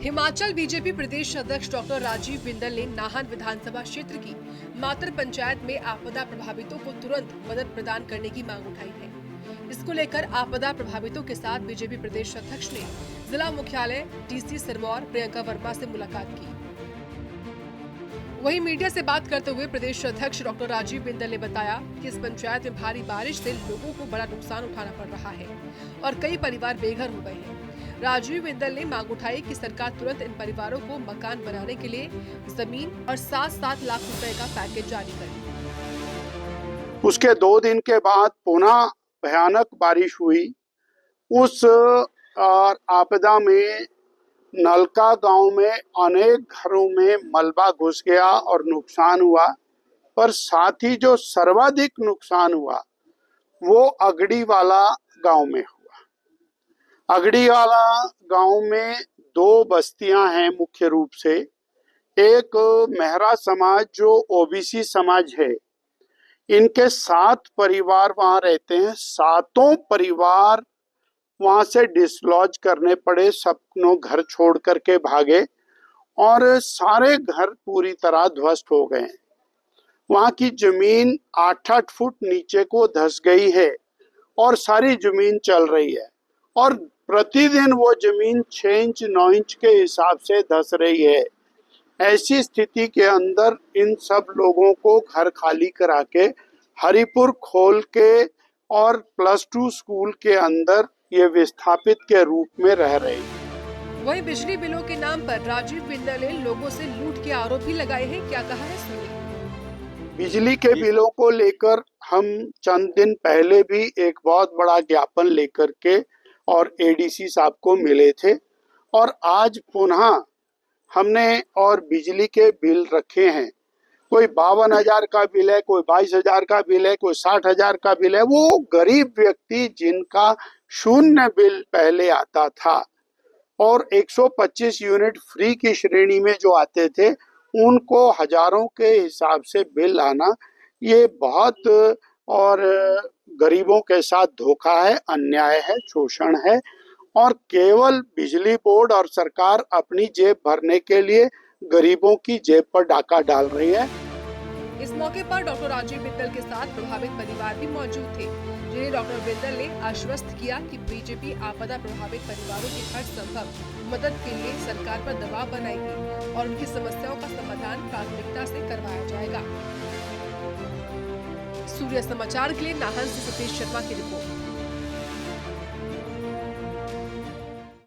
Himachal BJP प्रदेश अध्यक्ष doctor Rajiv Bindal ने नाहन विधानसभा क्षेत्र की मातर पंचायत में आपदा प्रभावितों को तुरंत मदद प्रदान करने की मांग उठाई है। इसको लेकर आपदा प्रभावितों के साथ बीजेपी प्रदेश अध्यक्ष ने जिला मुख्यालय डीसी सिरमौर प्रियंका वर्मा से मुलाकात की। वहीं मीडिया से बात करते हुए प्रदेश अध्यक्ष डॉक्टर राजीव बिंदल ने बताया कि इस पंचायत में भारी बारिश से लोगों को बड़ा नुकसान उठाना पड़ रहा है और कई परिवार बेघर हो गए हैं। राजीव बिंदल ने मांग उठाई कि सरकार तुरंत इन परिवारों को मकान बनाने के लिए जमीन और 7-7 लाख रुपए का पैकेज जारी करे। उसके 2 दिन के बाद पुनः भयानक बारिश हुई। उस आपदा में नलका गांव में अनेक घरों में मलबा घुस गया और नुकसान हुआ, पर साथ ही जो सर्वाधिक नुकसान हुआ वो अगड़ी वाला गांव में हुआ। अगड़ी वाला गांव में 2 बस्तियां हैं मुख्य रूप से। एक मेहरा समाज जो ओबीसी समाज है, इनके 7 परिवार वहां रहते हैं। 7 परिवार वहां से डिसलॉज करने पड़े, सबनो घर छोड़ करके भागे और सारे घर पूरी तरह ध्वस्त हो गए। वहां की जमीन 8-8 फुट नीचे को धंस गई है और सारी जमीन चल रही है और प्रतिदिन वो जमीन 6 इंच 9 इंच के हिसाब से धंस रही है। ऐसी स्थिति के अंदर इन सब लोगों को घर खाली करा के हरिपुर खोल के और +2 स्कूल के अंदर ये विस्थापित के रूप में रह रहे हैं। वहीं बिजली बिलों के नाम पर राजीव बिंदल ने लोगों से लूट के आरोप भी लगाए हैं। क्या कहा है सुनिए। बिजली के बिलों को लेकर हम चंद दिन पहले भी एक बहुत बड़ा ज्ञापन लेकर के और एडीसी साहब को मिले थे और आज पुनः हमने और बिजली के बिल रखे हैं। कोई 52,000 का बिल है, कोई 22,000 का बिल है, कोई 60,000 का बिल है। वो गरीब व्यक्ति जिनका 0 बिल पहले आता था और 125 यूनिट फ्री की श्रेणी में जो आते थे, उनको हजारों के हिसाब से बिल आना, ये बहुत और गरीबों के साथ धोखा है, अन्याय है, शोषण है और केवल बिजली बोर्ड और सरकार अपनी जेब भरने के लिए गरीबों की जेब पर डाका डाल रही है। इस मौके पर डॉक्टर राजीव बिंदल के साथ प्रभावित परिवार भी मौजूद थे, जिन्हें डॉक्टर बिंदल ने आश्वस्त किया कि बीजेपी आपदा प्रभावित परिवारों की हर संभव मदद के लिए सरकार पर दबाव बनाएगी और उनकी समस्याओं का समाधान प्राथमिकता से करवाया जाएगा। सूर्य समाचार के लिए नाहन से सतीश शर्मा की रिपोर्ट।